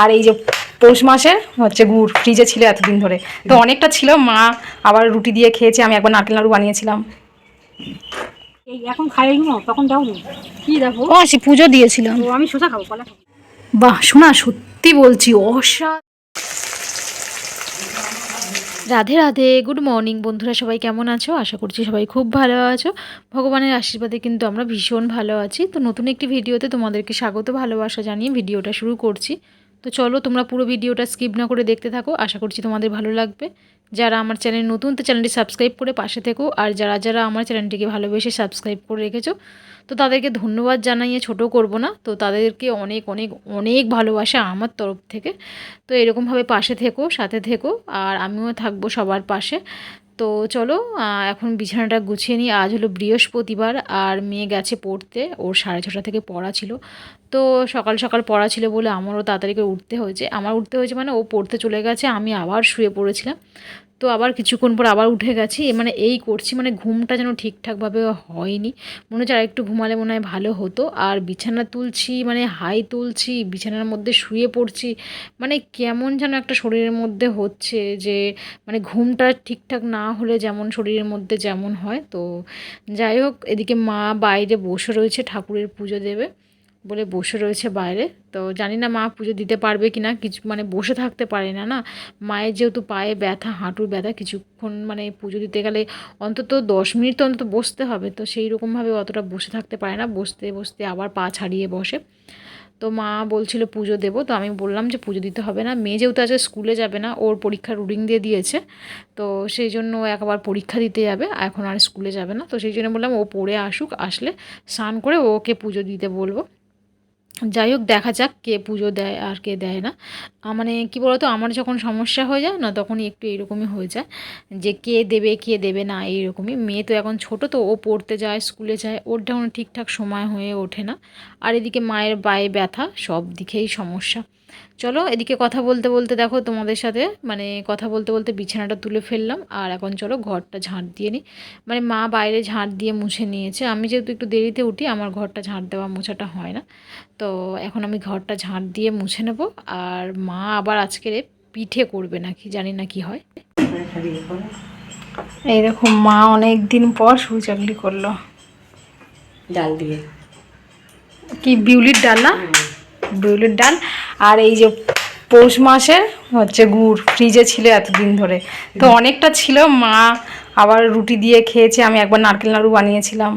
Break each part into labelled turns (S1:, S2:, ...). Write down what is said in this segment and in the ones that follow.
S1: আর এই যে পৌষ মাসের হচ্ছে গুড় ফ্রিজে ছিল এতদিন ধরে, তো অনেকটা ছিল। মা আবার রুটি দিয়ে খেয়েছে, আমি একবার নারকেল নাড়ু বানিয়েছিলাম।
S2: এই এখন খাইনি না, তখন দাওনি। কি দেখো,
S1: ও আসি পুজো দিয়েছিলাম।
S2: ও আমি শসা খাবো, কলা খাবো।
S1: বাহ শোনা, সত্যি বলছি অসাধারণ। রাধে রাধে, গুড মর্নিং বন্ধুরা, সবাই কেমন আছো? আশা করছি সবাই খুব ভালো আছো। ভগবানের আশীর্বাদে কিন্তু আমরা ভীষণ ভালো আছি। তো নতুন একটি ভিডিওতে তোমাদেরকে স্বাগত ভালোবাসা জানিয়ে ভিডিওটা শুরু করছি। তো চলো তোমরা পুরো ভিডিওটা স্কিপ না করে দেখতে থাকো, আশা করছি তোমাদের ভালো লাগবে। যারা আমার চ্যানেল নতুন, তো চ্যানেলটি সাবস্ক্রাইব করে পাশে থেকো। আর যারা যারা আমার চ্যানেলটিকে ভালোবেসে সাবস্ক্রাইব করে রেখেছো, তো তাদেরকে ধন্যবাদ জানাইয়ে ছোট করব না। তো তাদেরকে অনেক অনেক অনেক ভালোবাসা আমার তরফ থেকে। তো এরকমভাবে পাশে থেকো, সাথে থেকো, আর আমিও থাকবো সবার পাশে। তো চলো এখন বিছানাটা গুছিয়ে নিই। আজ হলো বৃহস্পতিবার, আর মেয়ে গেছে পড়তে, ওর 6:30 থেকে পড়া ছিল। তো সকাল সকাল পড়া ছিল বলে আমারও তাড়াতাড়ি করে উঠতে হয়েছে। আমার উঠতে হয়েছে মানে ও পড়তে চলে গেছে, আমি আবার শুয়ে পড়েছিলাম। তো আবার কিছুক্ষণ পর আবার উঠে গেছি, মানে এই করছি, মানে ঘুমটা যেন ঠিকঠাকভাবে হয়নি। মনে হচ্ছে আর একটু ঘুমালে মনে হয় ভালো হতো। আর বিছানা তুলছি, মানে হাই তুলছি, বিছানার মধ্যে শুয়ে পড়ছি, মানে কেমন যেন একটা শরীরের মধ্যে হচ্ছে যে, মানে ঘুমটা ঠিকঠাক না হলে যেমন শরীরের মধ্যে যেমন হয়। তো যাই হোক, এদিকে মা বাইরে বসে রয়েছে, ঠাকুরের পুজো দেবে বলে বসে রয়েছে বাইরে। তো জানি না মা পুজো দিতে পারবে কি না, কিছু মানে বসে থাকতে পারে না। না, মায়ের যেহেতু পায়ে ব্যথা, হাঁটুর ব্যথা, কিছুক্ষণ মানে পুজো দিতে গেলে অন্তত 10 মিনিট তো অন্তত বসতে হবে। তো সেই রকমভাবে অতটা বসে থাকতে পারে না, বসতে বসতে আবার পা ছাড়িয়ে বসে। তো মা বলছিল পুজো দেবো, তো আমি বললাম যে পুজো দিতে হবে না। মেয়ে যেহেতু আজকে স্কুলে যাবে না, ওর পরীক্ষার রুটিন দিয়ে দিয়েছে, তো সেই জন্য একবার পরীক্ষা দিতে যাবে, এখন আর স্কুলে যাবে না। তো সেই জন্য বললাম ও পড়ে আসুক, আসলে স্নান করে ওকে পুজো দিতে বলবো। যাই হোক, দেখা যাক কে পুজো দেয় আর কে দেয় না। মানে কী বলতো, আমার যখন সমস্যা হয়ে যায় না, তখনই একটু এরকমই হয়ে যায় যে কে দেবে কে দেবে না, এইরকমই। মেয়ে তো এখন ছোট, তো ও পড়তে যায়, স্কুলে যায়, ওর যখন ঠিকঠাক সময় হয়ে ওঠে না। আর এদিকে মায়ের পায়ে ব্যথা, সব দিকেই সমস্যা। চলো এদিকে কথা বলতে বলতে দেখো তোমাদের সাথে, মানে কথা বলতে বলতে বিছানাটা তুলে ফেললাম। আর এখন চলো ঘরটা ঝাঁট দিয়ে নিই। মানে মা বাইরে ঝাঁট দিয়ে মুছে নিয়েছে, আমি যেহেতু একটু দেরিতে উঠি, আমার ঘরটা ঝাঁট দেওয়া মোছাটা হয় না। তো এখন আমি ঘরটা ঝাঁট দিয়ে মুছে নেব। আর মা আবার আজকের পিঠে করবে নাকি, জানি না কি হয়। এই দেখো মা অনেক দিন পর সুজি চাকলি করলো,
S2: ডাল দিয়ে।
S1: কি বিউলির ডাল না? বিউলির ডাল। আর এই যে পৌষ মাসের হচ্ছে গুড় ফ্রিজে ছিল এতদিন ধরে, তো অনেকটা ছিল। মা আবার রুটি দিয়ে খেয়েছে, আমি একবার নারকেল নাড়ু বানিয়েছিলাম।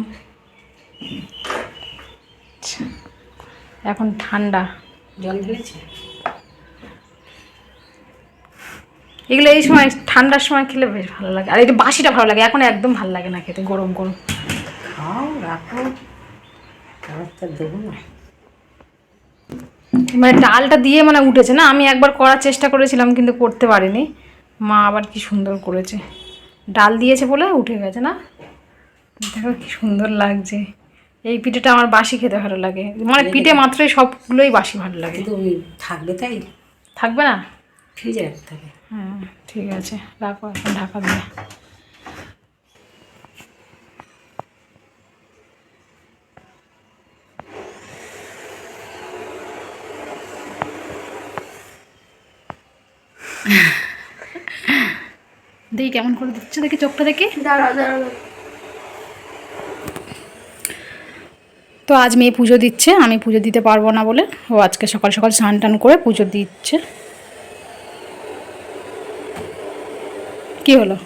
S1: এখন ঠান্ডা
S2: জল ঢেলেছে।
S1: এগুলো এই সময় ঠান্ডার সময় খেলে বেশ ভালো লাগে। আর এই যে বাসিটা ভালো লাগে, এখন একদম ভালো লাগে না খেতে, গরম গরম।
S2: খাও, রাখো, খাবারটা দেবো না।
S1: মানে ডালটা দিয়ে মানে উঠেছে না, আমি একবার করার চেষ্টা করেছিলাম কিন্তু করতে পারিনি। মা আবার কি সুন্দর করেছে, ডাল দিয়েছে বলে উঠে গেছে না। দেখো কি সুন্দর লাগছে। এই পিঠেটা আমার বাসি খেতে ভালো লাগে, মানে পিঠে মাত্রই সবগুলোই বাসি ভালো লাগে।
S2: কিন্তু থাকবে, তাই
S1: থাকবে না,
S2: ফ্রিজে রাখতে হবে।
S1: হ্যাঁ ঠিক আছে, রাখো এখন ঢাকা দিয়ে। দেখি কেমন করে দিচ্ছে, দেখি চোখটা দেখি। তো আজ মেয়ে পুজো দিচ্ছে, আমি পুজো দিতে পারবো না বলে ও আজকে সকাল সকাল স্নান টান করে পুজো দিচ্ছে। কী হলো,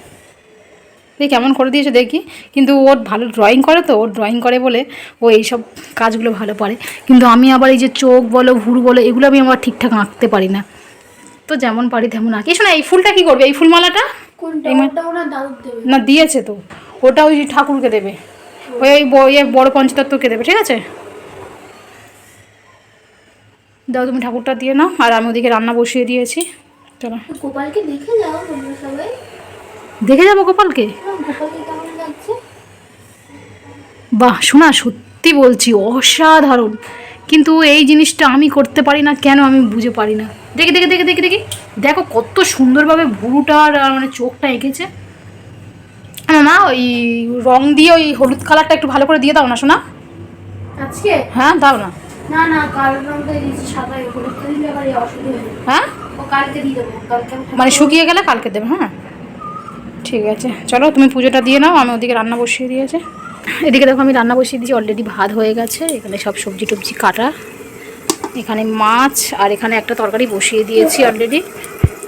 S1: দেখি কেমন করে দিয়েছে দেখি। কিন্তু ওর ভালো ড্রয়িং করে, তো ওর ড্রয়িং করে বলে ও এইসব কাজগুলো ভালো পারে। কিন্তু আমি আবার এই যে চোখ বলো, ভুরু বলো, এগুলো আমি আবার ঠিকঠাক আঁকতে পারি না। তো যেমন পারি তেমন আঁকি। শোনা, এই ফুলটা কী করবে, এই ফুলমালাটা না দিয়েছে তো, ওটা ওই ঠাকুরকে দেবে, ওই বড় পঞ্চতত্ত্বকে দেবে, ঠিক আছে। দাও তুমি ঠাকুরটা দিয়ে নাও, আর আমি ওদিকে রান্না বসিয়ে দিয়েছি। চলো
S3: গোপালকে দেখে যাও তোমরা সবাই।
S1: দেখে যাবো গোপালকে।
S3: গোপালকে কেমন লাগছে?
S1: বাহ শোনা, সত্যি বলছি অসাধারণ। কিন্তু এই জিনিসটা আমি করতে পারি না কেন, আমি বুঝে পারি না। দেখি দেখি দেখি দেখি দেখি, দেখো কত সুন্দরভাবে ভুরুটার আর মানে চোখটা এঁকেছে। মা ওই রং দিয়ে ওই হলুদ কালারটা একটু ভালো করে দিয়ে দাও না শোনা।
S3: আজকে
S1: হ্যাঁ দাও না।
S3: না না কাল রঙটা দিয়েছি সাদা হলুদ দিলে আবার অসুবিধা হবে।
S1: হ্যাঁ
S3: ও কালকে দিয়ে দেবো, কালকে আমি
S1: মানে শুকিয়ে গেলে কালকে দেবে। হ্যাঁ ঠিক আছে, চলো তুমি পুজোটা দিয়ে নাও, আমি ওদিকে রান্না বসিয়ে দিয়েছে। এদিকে দেখো আমি রান্না বসিয়ে দিয়েছি, অলরেডি ভাত হয়ে গেছে, এখানে সব সবজি টবজি কাটা, এখানে মাছ, আর এখানে একটা তরকারি বসিয়ে দিয়েছি অলরেডি।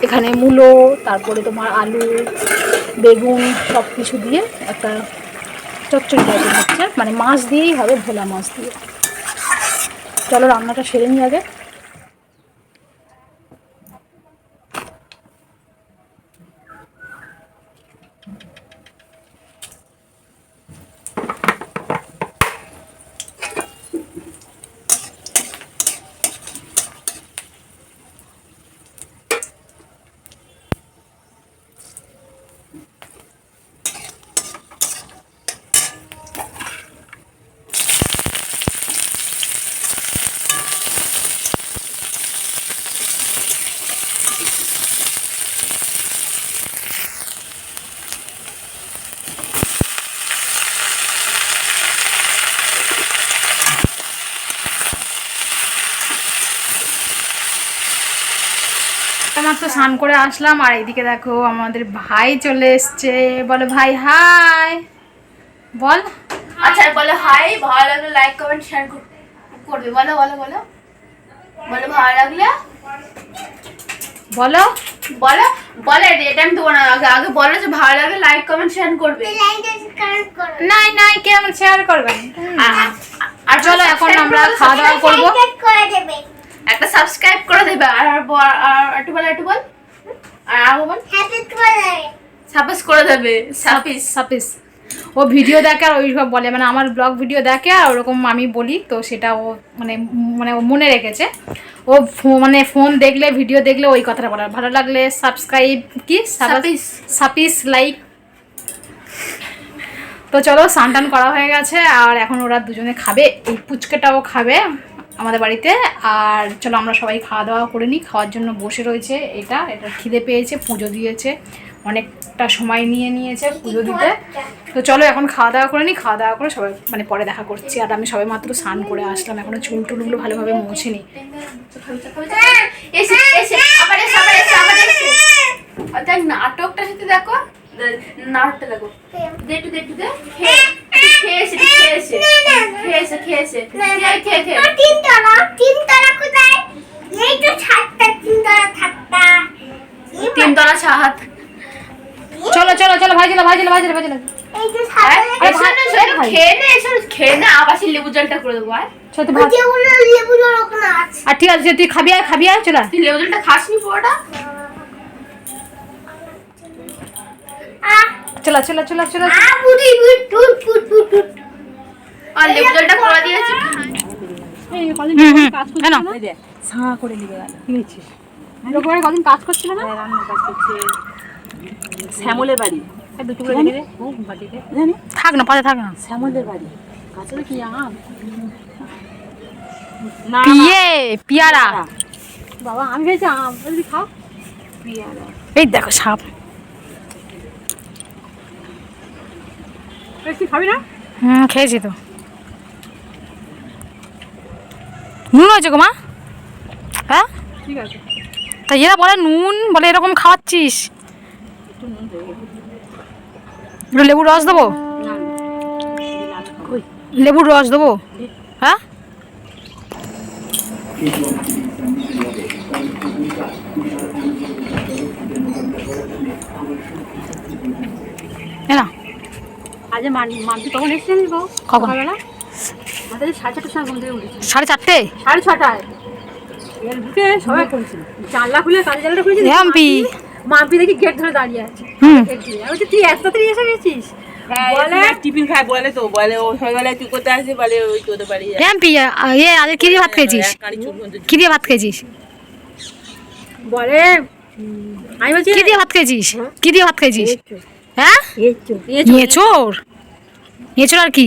S1: এখানে মূলো, তারপরে তোমার আলু, বেগুন সব কিছু দিয়ে একটা চচ্চড়ি টাইপের হচ্ছে, মানে মাছ দিয়েই হবে, ভোলা মাছ দিয়ে। চলো রান্নাটা সেরে নিই আগে। মাত্র স্নান করে আসলাম, আর এইদিকে দেখো আমাদের ভাই চলে এসছে। বলো ভাই হাই বল।
S3: আচ্ছা বলো হাই, ভালো লাগলে লাইক কমেন্ট শেয়ার করবে। বলো বলো বলো বলো ভালো লাগলে
S1: বলো
S3: বলো বলো, এটা আমি দেবো না, আগে আগে বলো যে ভালো লাগলে লাইক কমেন্ট শেয়ার করবে।
S1: নাই নাই কেমন শেয়ার করবেন।
S3: আর
S1: চলো এখন আমরা খাওয়া দাওয়া করবো।
S3: একটা সাবস্ক্রাইব করে দেবে, আর একটু বল একটু বল, আর বল সাপোজ করে দেবে। সাপিস
S1: সাপিস ও ভিডিও দেখে আর ওই সব বলে, মানে আমার ব্লগ ভিডিও দেখে আর ওরকম আমি বলি, তো সেটা ও মানে মানে ও মনে রেখেছে। ও মানে ফোন দেখলে ভিডিও দেখলে ওই কথাটা বলার, ভালো লাগলে সাবস্ক্রাইব কি
S3: সাপিস
S1: সাপিস লাইক। তো চলো স্নান টান করা হয়ে গেছে, আর এখন ওরা দুজনে খাবে, এই পুচকেটাও খাবে আমাদের বাড়িতে। আর চলো আমরা সবাই খাওয়া দাওয়া করে নিই, খাওয়ার জন্য বসে রয়েছে। এটা খিদে পেয়েছে, পুজো দিয়েছে, অনেকটা সময় নিয়েছে পুজো দিতে। তো চলো এখন খাওয়া দাওয়া করে নিই, খাওয়া দাওয়া করে সবাই মানে পরে দেখা করছি। আর আমি সবাই মাত্র স্নান করে আসলাম, এখনো চুল টুলগুলো ভালোভাবে মুছিনি।
S3: নাটকটা সাথে দেখো, নাটকটা দেখো, দেখু দেখু দে খেয়েছে খেয়েছে খেয়েছে খেয়েছে তিনতলা ছাদ।
S1: চলো চলো চলো ভাইজিলা ভাইজিলা ভাইজিলা ভাইজিলা
S3: খেয়ে নে আবার সেই লেবু জলটা করে দেবো।
S1: আর ঠিক আছে তুই খাবি আর চলো।
S3: তুই লেবু জলটা খাসনি পুরোটা?
S1: চলো চলো চলো চলো
S3: আর লেবু জলটা করে দিয়েছি।
S2: করে নিবে কদিন কাজ করছিল না, রান্নার কাজ করছে শ্যামলের বাড়ি।
S1: থাক না পাশে থাক না।
S2: শ্যামলের বাড়ি কাছে কি আম
S1: পিয়ারা।
S2: বাবা আমি ভেবেছি আম, যদি খাও পিয়ারা।
S1: এই দেখো সাপ।
S2: তুই খাবি না?
S1: খেয়েছি তো। নুন হয়েছে গো মা? হ্যাঁ
S2: ঠিক আছে।
S1: তা এরা বলে নুন, বলে এরকম খাওয়াচ্ছিস। একটু লেবুর রস দেবো, লেবুর রস দেবো। হ্যাঁ না
S2: আজ মানছি কখন এসেছি জানিস বাবু?
S1: কখন?
S2: সকালবেলা আমাদের 4:30টার সময় ঘুম থেকে উঠেছি।
S1: 4:30?
S2: 6:30 ঢুকে সবাই করেছিল, জানলা খুলে কাঁচা জানলাটা খুলেছি, মাম্পি দেখি গেট ধরে দাঁড়িয়ে আছে। গেট দিয়ে আমি বলছি তুই এত তাড়াতাড়ি এসে গেছিস? বলে
S4: টিফিন খায় বলে, তো বলে ও সকালে তুই কোথায় আসবি, বলে ওই তোদের বাড়ি
S1: আজ কি দিয়ে ভাত খেয়েছিস? কি দিয়ে ভাত খেয়েছিস?
S2: বলে আমি বলছি
S1: কি দিয়ে ভাত খেয়েছিস? কি দিয়ে ভাত খেয়েছিস? হ্যাঁ এঁচোড়। এঁচোড় আর কি?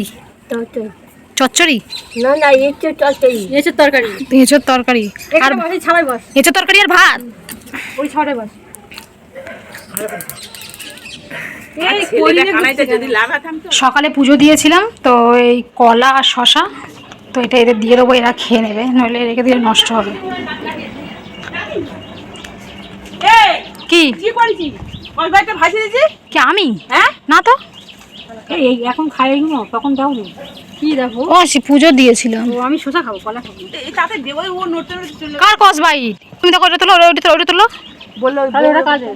S1: চচ্চড়ি?
S2: না না এঁচোড় তরকারি। এঁচোড় তরকারি,
S1: এঁচোড় তরকারি আর
S2: ছাড়াই বস।
S1: এঁচোড় তরকারি আর ভাত?
S2: ওই ছাড়াই বস।
S4: যদি লাভা থামতো।
S1: সকালে পুজো দিয়েছিলাম, তো এই কলা আর শশা তো এটা এদের দিয়ে দেবো, এরা খেয়ে নেবে, নইলে রেখে দিলে নষ্ট হবে।
S4: এই
S1: কি
S4: কি করেছিস? ওই বাইটা ভাজি দিয়েছি?
S1: কি আমি?
S4: হ্যাঁ?
S1: না তো,
S2: এই এখন খাই না, তখন দাও নি। কি দেখো,
S1: ও পুজো দিয়েছিলাম।
S2: ও আমি শসা খাবো, কলা খাবো।
S4: এই তাতে দেবো ও নড়তে নড়তে চলে
S1: কার কস ভাই? তুমি দেখো, ওটা তোলো, ওটা তোলো।
S4: বললো
S2: তাহলে ওটা কাজে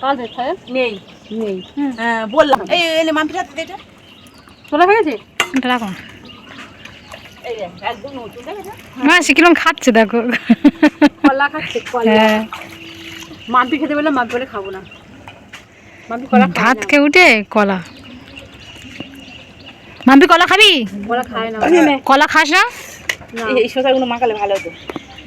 S2: কাজে খায়
S4: নেই।
S2: নেই।
S4: হ্যাঁ বললাম এই এনে মাম্পির হাতে দে এটা।
S2: তোলা হয়ে গেছে?
S1: এটা রাখো।
S4: এই রে, একদম নতুন দেখেছো?
S1: মাসি কিরম খাচ্ছে দেখো।
S2: কলা খাচ্ছে, কলা।
S1: হ্যাঁ,
S2: মাম্পি খেতে বলে মাম্পি বলে খাবো না। মাম্পি কলা খায়
S1: ভাত
S2: না।
S1: খেয়ে উঠে কলা। মাম্পি কলা খাবি?
S2: কলা খায় না।
S1: কলা খাস না?
S2: না।
S4: এই শসাগুলো মাখালে ভালো হতো।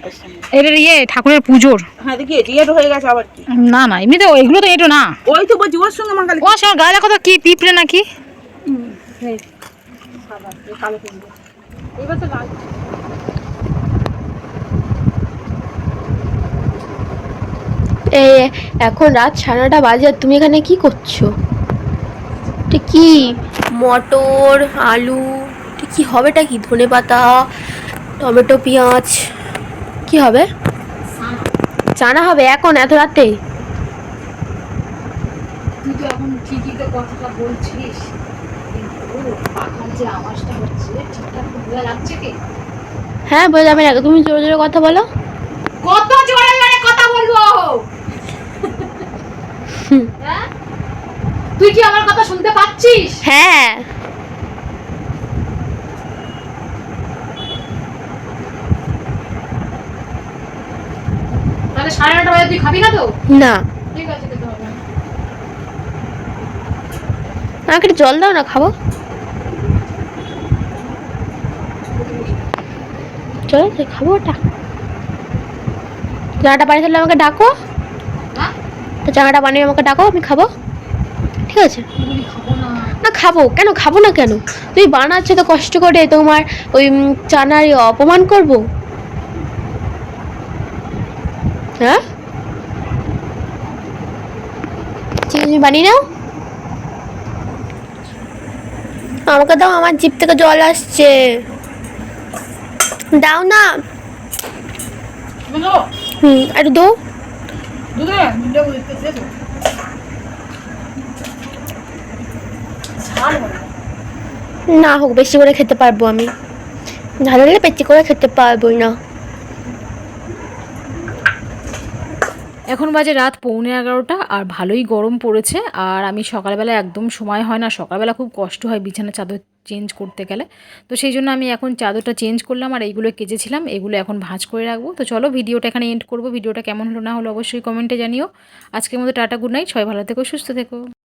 S4: ওর সঙ্গে।
S1: এটা ঠাকুরের পুজোর।
S4: হ্যাঁ দেখি এটো হয়ে গেছে আবার কি?
S1: না না, এমনি তো এগুলো তো এটো না।
S4: ওই তো বলছি ওর সঙ্গে মাখালে
S1: ও সব গায়ে দেখো তো কি পিঁপড়ে নাকি।
S2: নেই। সাদা, এই কালো কিনবো। এবার তো লাল।
S3: এই এখন রাত 9:30 বাজে আর তুমি এখানে কি করছো? এটা কি? মটর, আলু, এটা কি হবেটা কি? ধনেপাতা, টমেটো, পেঁয়াজ, কি হবে? চানা হবে এখন এত রাতে?
S1: তুই তো এখন ঠিকই তো কথাটা বলছিস, কিন্তু পাখার যে আওয়াজটা হচ্ছে ঠিকঠাক বোঝা যাচ্ছে কি?
S3: হ্যাঁ বোঝা যাবে না, তুমি জোরে জোরে কথা বলো।
S1: কত জোরে জোরে কথা বলবো? হ্যাঁ? তুই কি আমার কথা শুনতে পাচ্ছিস?
S3: হ্যাঁ
S1: তাহলে 9:30 বাজে তুই খাবি না তো?
S3: না,
S1: ঠিক আছে, খেতে হবে না।
S3: আমাকে একটু জল দাও না, খাবো। চলো খাবো ওটা। চানাটা বানিয়ে তাহলে আমাকে ডাকো।
S1: হ্যাঁ?
S3: তো চানাটা বানিয়ে আমাকে ডাকো, আমি খাবো। ঠিক আছে?
S1: তুমি খাবো না।
S3: না খাবো কেন, খাবো না কেন? তুমি বানাচ্ছো তো কষ্ট করে, তোমার ওই চানার অপমান করবো? হ্যাঁ, ঠিক আছে, তুমি বানিয়ে নাও। আমাকে দাও, আমার জিভ থেকে জল আসছে, দাও না। একটু দাও। না হোক, বেশি করে খেতে পারবো আমি, ঝাল হলে বেশি করে খেতে পারবো না।
S1: এখন বাজে রাত 11:15 আর ভালোই গরম পড়েছে। আর আমি সকালবেলা একদম সময় হয় না, সকালবেলা খুব কষ্ট হয় বিছানা চাদর চেঞ্জ করতে গেলে। তো সেই জন্য আমি এখন চাদরটা চেঞ্জ করলাম আর এইগুলো কেচেছিলাম, এগুলো এখন ভাঁজ করে রাখবো। তো চলো ভিডিওটা এখানে এন্ড করবো। ভিডিওটা কেমন হলো না হলো অবশ্যই কমেন্টে জানিও। আজকের মতো টাটা, গুড নাইট, সবাই ভালো থেকো, সুস্থ থেকো।